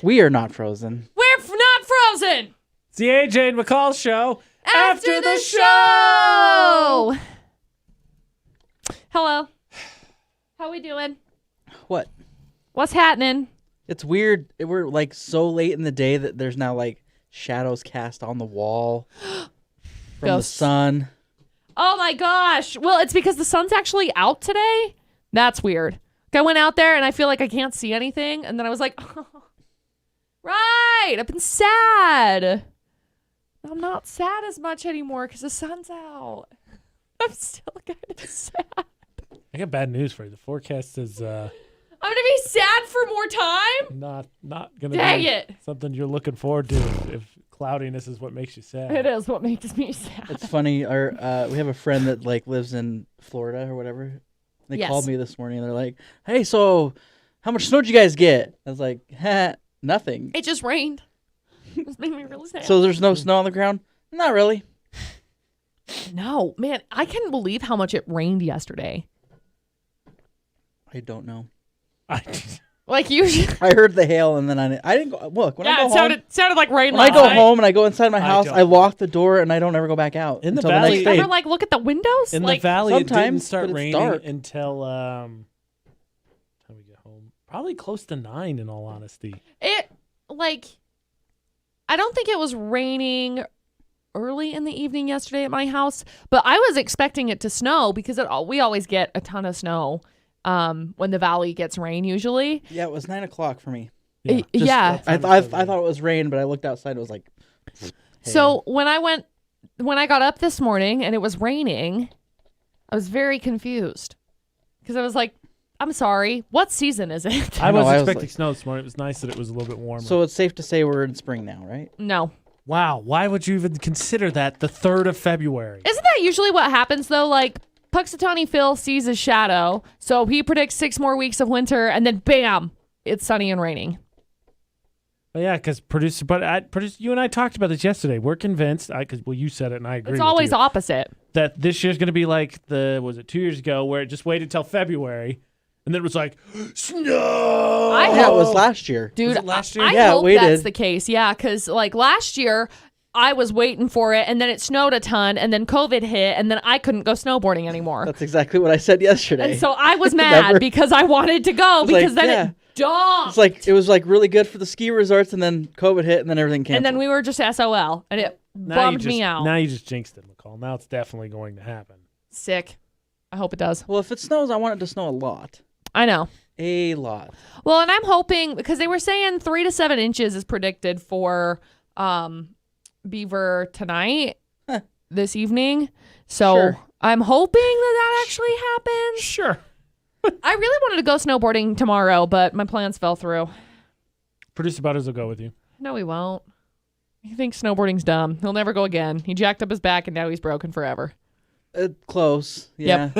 We are not frozen. We're not frozen. It's the AJ and McCall show. After the show. Hello. How we doing? What? What's happening? It's weird. We're like so late in the day that there's now like shadows cast on the wall from Ghosts. the sun. Oh my gosh. Well, it's because the sun's actually out today. That's weird. I went out there and I feel like I can't see anything. And then I was like, oh, right. I've been sad. I'm not sad as much anymore because the sun's out. I'm still kind of sad. I got bad news for you. The forecast says I'm going to be sad for more time? not going to Dang be it. something you're looking forward to if cloudiness is what makes you sad. It is what makes me sad. It's funny. We have a friend that like lives in Florida or whatever. They Yes. called me this morning and they're like, "Hey, so how much snow did you guys get?" I was like, "Nothing." It just rained. It made me really sad. So there's no snow on the ground? Not really. No, man, I can't believe how much it rained yesterday. I don't know. Like usually. I heard the hail and then I didn't go. Look, when I go it home, sounded like rain when I last go night. home and I go inside my house, don't. I lock the door and I don't ever go back out In the until valley- the next day. Ever like look at the windows? In like, the valley, it didn't sometimes, start but it's raining dark. until time we get home. Probably close to 9, in all honesty. It like I don't think it was raining early in the evening yesterday at my house, but I was expecting it to snow because we always get a ton of snow when the valley gets rain usually. Yeah, it was 9 o'clock for me. Yeah. I thought it was rain, but I looked outside and it was like hail. So when I got up this morning and it was raining, I was very confused because I was like, I'm sorry, what season is it? I know, was I was expecting like- snow this morning. It was nice that it was a little bit warmer. So it's safe to say we're in spring now, right? No. wow, why would you even consider that the 3rd of February? Isn't that usually what happens though? Like Puxatawny Phil sees his shadow, so he predicts 6 more weeks of winter, and then bam, it's sunny and raining. Well, yeah, because you and I talked about this yesterday. We're convinced, because you said it and I agree. It's with always you, opposite. that this year's going to be like was it 2 years ago, where it just waited till February, and then it was like snow. Yeah, it was last year. Dude, Was it last year? I Yeah, it hope waited. that's the case. Yeah, because like last year, I was waiting for it, and then it snowed a ton, and then COVID hit, and then I couldn't go snowboarding anymore. That's exactly what I said yesterday. And so I was mad Remember? because I wanted to go was like, because then yeah. it dumped. It's like it was like really good for the ski resorts, and then COVID hit, and then everything canceled. And then we were just SOL, and it bummed me out. Now you just jinxed it, McCall. Now it's definitely going to happen. Sick. I hope it does. Well, if it snows, I want it to snow a lot. I know. A lot. Well, and I'm hoping because they were saying 3 to 7 inches is predicted for Beaver tonight, this evening. So Sure. I'm hoping that actually happens. Sure. I really wanted to go snowboarding tomorrow, but my plans fell through. Producer Butters will go with you. No, he won't. He thinks snowboarding's dumb. He'll never go again. He jacked up his back and now he's broken forever. Close. Yeah.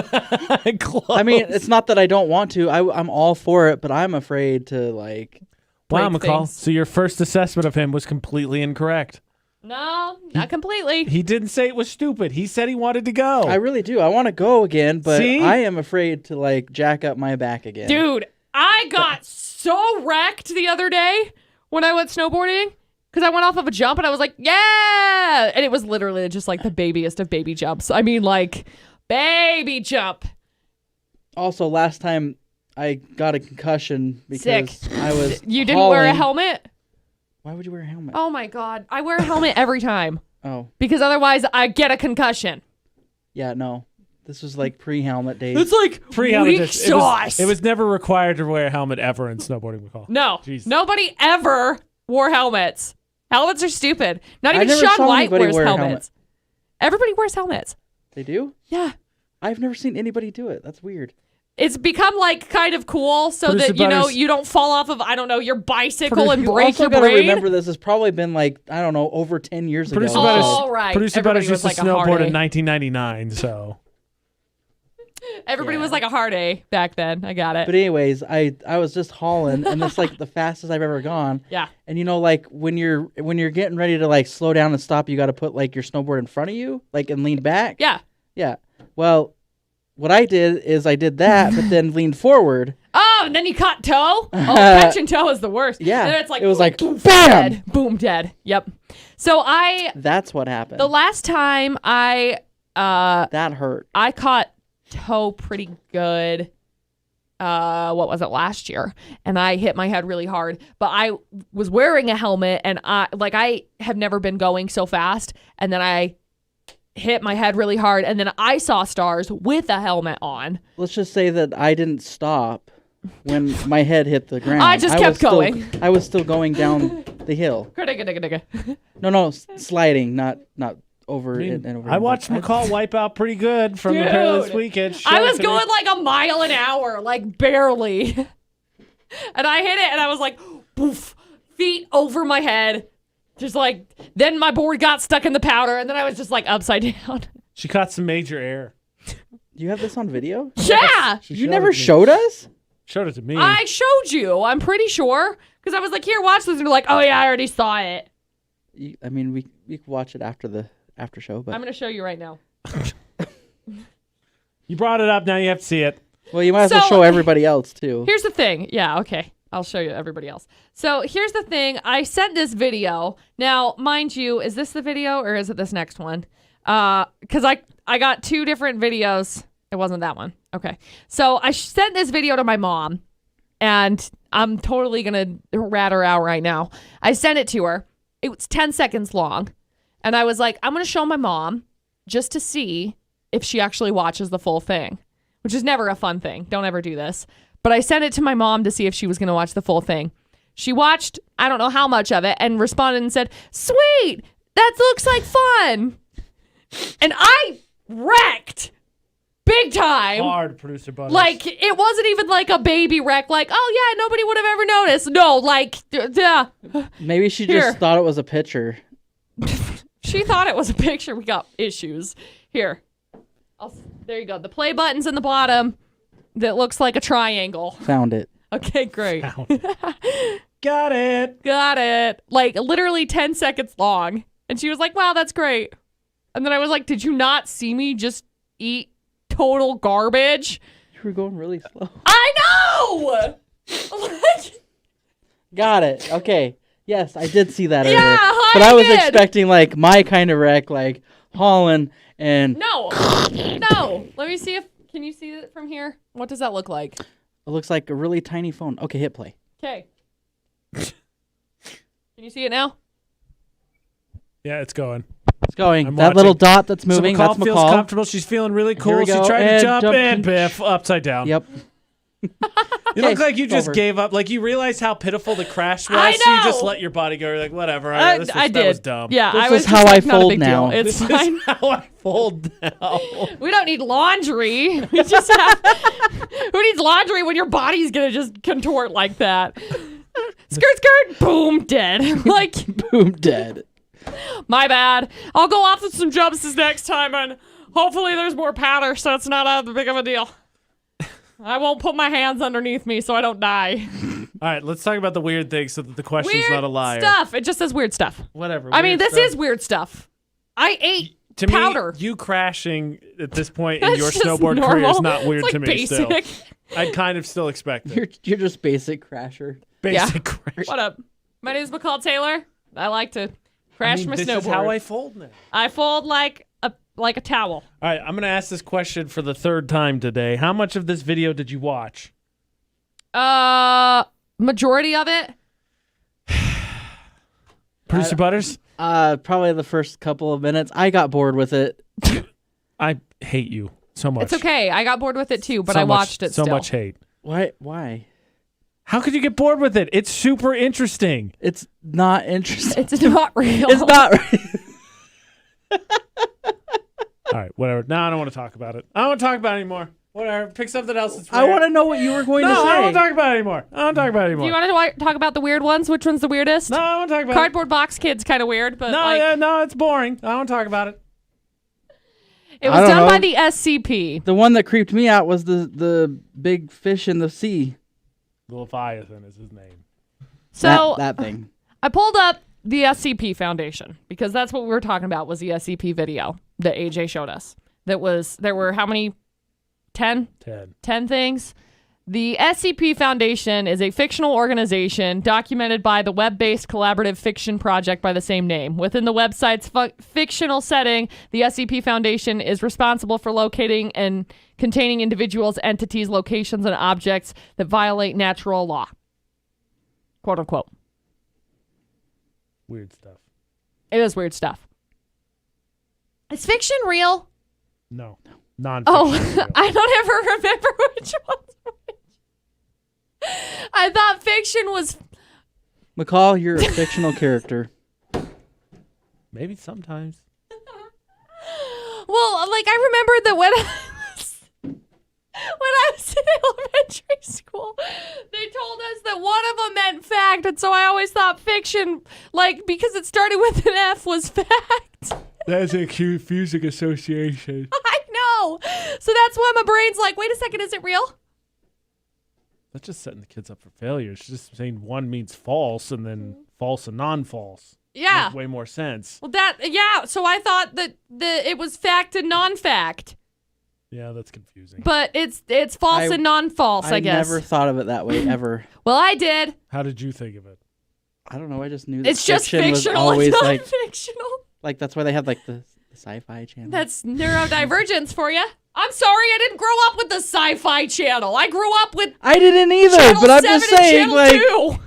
Close. I mean, it's not that I don't want to. I'm all for it, but I'm afraid to like. wow, break McCall. things. So your first assessment of him was completely incorrect. No, not completely. He didn't say it was stupid. He said he wanted to go. I really do. I want to go again, but See? I am afraid to like jack up my back again. Dude, I got so wrecked the other day when I went snowboarding because I went off of a jump and I was like, yeah. And it was literally just like the babiest of baby jumps. I mean, like, baby jump. Also, last time I got a concussion because Sick. I was. You didn't wear a hauling- helmet? Why would you wear a helmet? Oh my God. I wear a helmet every time Oh, because otherwise I get a concussion. yeah, no. This was like pre-helmet days. It's like Pre-helmet. weak just- sauce. It was never required to wear a helmet ever in snowboarding, McCall. No, Jeez. nobody ever wore helmets. Helmets are stupid. Not I even never Shaun saw White anybody wears wear a helmets. helmet. Everybody wears helmets. They do? Yeah. I've never seen anybody do it. That's weird. It's become like kind of cool so Producer that, you know, Butters. you don't fall off of, I don't know, your bicycle and You break also your gotta brain. remember this has probably been like, I don't know, over 10 years ago. Producer Oh, Butters, all right. Producer Everybody Butters was used to like a hard snowboard A. in 1999, so. Everybody Yeah. was like a hard A back then. I got it. But anyways, I was just hauling, and it's like the fastest I've ever gone. Yeah. And you know, like when you're getting ready to like slow down and stop, you got to put like your snowboard in front of you, like and lean back. Yeah. Yeah. Well, what I did is I did that, but then leaned forward. Oh, and then you caught toe. Oh, catching toe is the worst. Yeah. And then it's like, it was like, bam! bam! Boom, dead. Yep. So That's what happened. the last time that hurt. I caught toe pretty good. What was it, last year? And I hit my head really hard, but I was wearing a helmet, and I have never been going so fast, and then I hit my head really hard, and then I saw stars with a helmet on. Let's just say that I didn't stop when my head hit the ground. I just kept going. I was still going down the hill. No, sliding, not over it and over. I watched McCall wipe out pretty good from the pair this weekend. I was going like a mile an hour, like barely. And I hit it, and I was like, poof, feet over my head. Just like, then my board got stuck in the powder, and then I was just like upside down. She caught some major air. You have this on video? Yeah. You never showed us? Showed it to me. I showed you, I'm pretty sure. Because I was like, here, watch this. And you're like, oh yeah, I already saw it. I mean, we can watch it after the after show, but I'm going to show you right now. You brought it up, now you have to see it. well, you might as well show everybody else too. Here's the thing. Yeah, okay. I'll show you everybody else. So here's the thing. I sent this video. Now, mind you, is this the video or is it this next one? Because I got two different videos. It wasn't that one. Okay. So I sent this video to my mom, and I'm totally going to rat her out right now. I sent it to her. It was 10 seconds long. And I was like, I'm going to show my mom just to see if she actually watches the full thing, which is never a fun thing. Don't ever do this. But I sent it to my mom to see if she was going to watch the full thing. She watched, I don't know how much of it, and responded and said, sweet, that looks like fun. And I wrecked big time. Hard, producer Butters. Like, it wasn't even like a baby wreck, like, oh yeah, nobody would have ever noticed. No, like, yeah. Maybe she Here. just thought it was a picture. She thought it was a picture. We got issues. Here. There you go. The play button's in the bottom that looks like a triangle. Found it. Okay, great. Got it. Got it. Like, literally 10 seconds long. And she was like, wow, that's great. And then I was like, did you not see me just eat total garbage? You were going really slow. I know! Got it. Okay. Yes, I did see that Yeah, earlier. hi, But I was did. expecting like my kind of wreck, like hauling and No. No. Let me see if, can you see it from here? What does that look like? it looks like a really tiny phone. Okay, hit play. Okay. Can you see it now? Yeah, it's going. It's going. I'm that little watching. dot that's moving, so McCall that's feels McCall. comfortable. She's feeling really Here cool. we She go. tried to And jump jump and and- biff upside down. Yep. You look like you it's just over. gave up. Like you realized how pitiful the crash was. I So you know. just let your body go. You're like, whatever. I That did. was dumb. Yeah, This I is was how just I like, not a fold big now. Deal. It's This fine. is how I fold now. We don't need laundry. We just have. Who needs laundry when your body's gonna just contort like that? Skirt, skirt, boom, dead. Like, Boom, dead. my bad. I'll go off with some jumps this next time, and hopefully there's more powder, so it's not a big of a deal. I won't put my hands underneath me so I don't die. All right, let's talk about the weird things so that the question's Weird not a liar. stuff. It just says weird stuff. Whatever. I mean, weird this stuff. is weird stuff. I ate To powder. me, you crashing at this point in That's your just snowboard normal. career is not weird It's like to me. basic. Still, I'd kind of still expect it. You're just basic crasher. Basic crash. What up? My name is McCall Taylor. I like to I crash mean, my this snowboard. is how I fold now. I fold like a towel. All right, I'm going to ask this question for the third time today. How much of this video did you watch? Majority of it. Producer Butters? Probably the first couple of minutes. I got bored with it. I hate you so much. It's okay. I got bored with it too, but So I much- watched it so still. much hate. Why? How could you get bored with it? It's super interesting. It's not interesting. It's not real. It's not. All right, whatever. No, I don't want to talk about it. I don't want to talk about it anymore. Whatever. Pick something else that's I weird. want to know what you were going No, to I say. don't want to talk about it anymore. I don't want to talk about it Do anymore. you want to talk about the weird ones? Which one's the weirdest? No, I want to talk about Cardboard Box Kid's kind of weird, but it. No, like yeah, no, it's boring. I don't want to talk about it. it I was don't done by know. the SCP. The one that creeped me out was the big fish in the sea. Leviathan is his name. So that thing. I pulled up the SCP Foundation because that's what we were talking about was the SCP video that AJ showed us. There were how many? 10? 10. 10 things The SCP Foundation is a fictional organization documented by the web-based collaborative fiction project by the same name. Within the website's fictional setting, the SCP Foundation is responsible for locating and containing individuals, entities, locations, and objects that violate natural law. Quote unquote. Weird stuff. It is weird stuff. Is fiction real? No. Non-fiction. Oh, real. I don't ever remember which one's which. I thought fiction was... McCall, you're a fictional character. Maybe sometimes. Well, like, I remember that when I was in elementary school, they told us that one of them meant fact, and so I always thought fiction, like, because it started with an F, was fact. That's a confusing association. I know. So that's why my brain's like, wait a second, is it real? That's just setting the kids up for failure. It's just saying one means false and then false and non-false. Yeah. Makes way more sense. Well, so I thought that it was fact and non-fact. Yeah, that's confusing. But it's false and non-false, I guess. I never thought of it that way, ever. Well, I did. How did you think of it? I don't know. I just knew that It's just fiction was fictional, always it's like, non-fictional. like that's why they have like the sci-fi channel. That's neurodivergence for you. I'm sorry, I didn't grow up with the Sci-Fi Channel. I grew up with I didn't either, Channel but I'm 7 just and saying, Channel like, 2.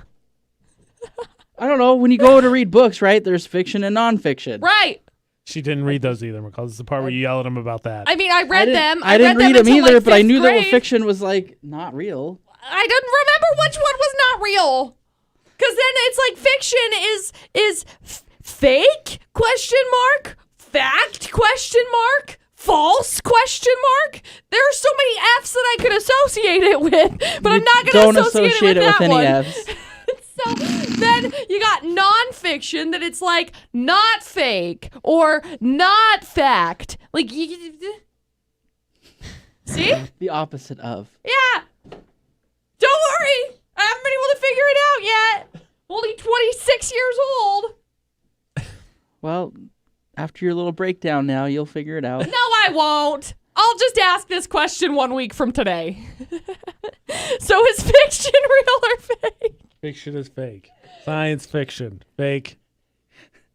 I don't know. When you go to read books, right? There's fiction and nonfiction. Right. She didn't read those either, McCall. This is the part where you yell at him about that. I mean, I read them. I didn't read them until, either, like, but I 5th knew grade. that fiction was like not real. I didn't remember which one was not real. Because then it's like fiction is fake? Question mark? Fact? Question mark? False? Question mark? There are so many F's that I could associate it with, but I'm not going to associate it with that any one. F's. So then you got nonfiction that it's like not fake or not fact. Like, see? The opposite of. Yeah. Don't worry. I haven't been able to figure it out yet. Only 26 years old. Well, after your little breakdown now, you'll figure it out. No, I won't. I'll just ask this question 1 week from today. So is fiction real or fake? Fiction is fake. Science fiction. Fake.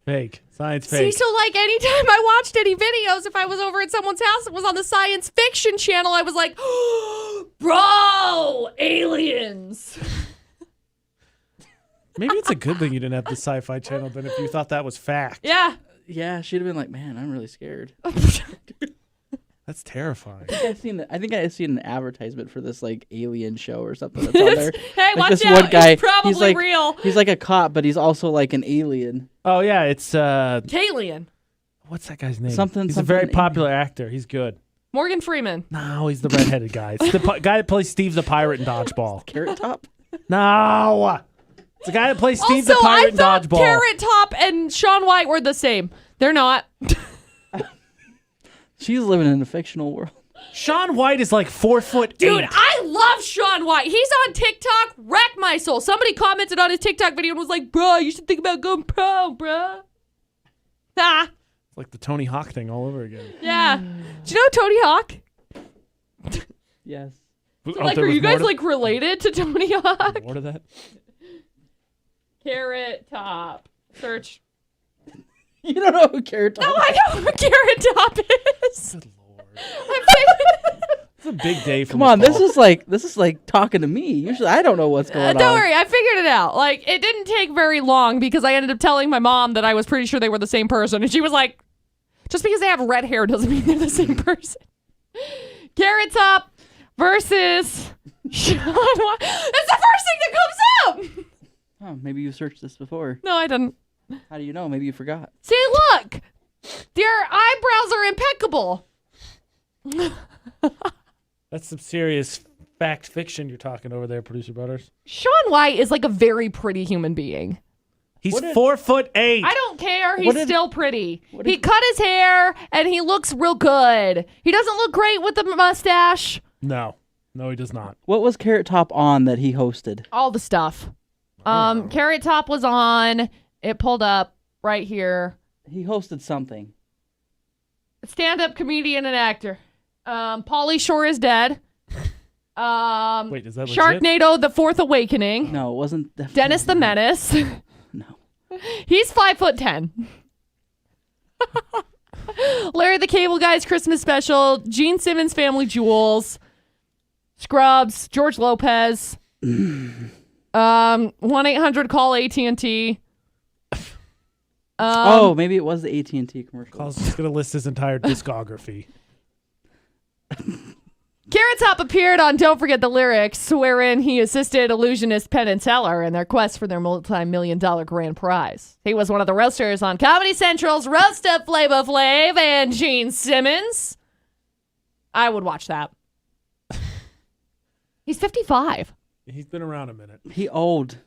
Fake. Science See, fake. so like anytime I watched any videos, if I was over at someone's house that was on the science fiction channel, I was like, bro, aliens. Maybe it's a good thing you didn't have the Sci-Fi Channel then if you thought that was fact. Yeah. Yeah, she'd have been like, man, I'm really scared. That's terrifying. I think I seen an advertisement for this like alien show or something that's on there. Hey, Like watch this out. one guy, It's probably he's like real. he's like a cop, but he's also like an alien. Oh, yeah, it's, Kalian. what's that guy's name? Something- He's something a very alien. popular actor. He's good. Morgan Freeman. No, he's the redheaded guy. It's the guy that plays Steve the Pirate in Dodgeball. Carrot Top? No! It's the guy that plays Steve Also, the Pirate I in thought Dodgeball. Carrot Top and Shaun White were the same. They're not. She's living in a fictional world. Shaun White is like 4'8". Dude, I love Shaun White. He's on TikTok. Wreck my soul. Somebody commented on his TikTok video and was like, bro, you should think about going pro, bro. Ah, It's like the Tony Hawk thing all over again. yeah. Do you know Tony Hawk? Yes. So, like, are you guys like related to Tony Hawk? More to that? Carrot Top. Search. You don't know who Carrot Top No, I know who Carrot Top is. Good lord. I'm saying, It's a big day for Come on, McCall. this is like talking to me. Usually I don't know what's going on. don't worry, I figured it out. Like, it didn't take very long because I ended up telling my mom that I was pretty sure they were the same person, and she was like, "Just because they have red hair doesn't mean they're the same person." Carrot Top versus Shaun White. That's the first thing that comes up. Oh, maybe you searched this before. No, I didn't. How do you know? Maybe you forgot. See, look, their eyebrows are impeccable. That's some serious fact fiction you're talking over there, producer Butters. Shaun White is like a very pretty human being. He's What did- 4'8". I don't care. He's What did- still pretty. what He did- cut his hair and he looks real good. He doesn't look great with the mustache. No, he does not. What was Carrot Top on that he hosted? All the stuff. Carrot Top was on. It pulled up right here. He hosted something. Stand-up comedian and actor. Pauly Shore is dead. Wait, is that legit? Sharknado: The Fourth Awakening. No, it wasn't. Dennis the Menace. No. He's 5'10". Larry the Cable Guy's Christmas Special. Gene Simmons' Family Jewels. Scrubs. George Lopez. 1-800-CALL AT&T. Oh, maybe it was the AT&T commercial. Carl's just gonna list his entire discography. Carrot Top appeared on Don't Forget the Lyrics, wherein he assisted illusionist Penn and Teller in their quest for their multi-million-dollar grand prize. He was one of the roasters on Comedy Central's Roast of Flava Flav and Gene Simmons. I would watch that. He's 55. He's been around a minute. He old.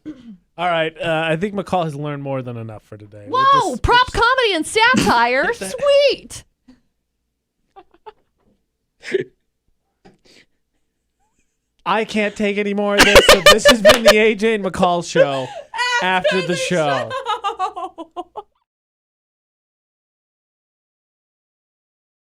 All right, I think McCall has learned more than enough for today. Whoa, prop comedy and satire. Sweet. I can't take any more of this, so this has been the AJ and McCall show after the show.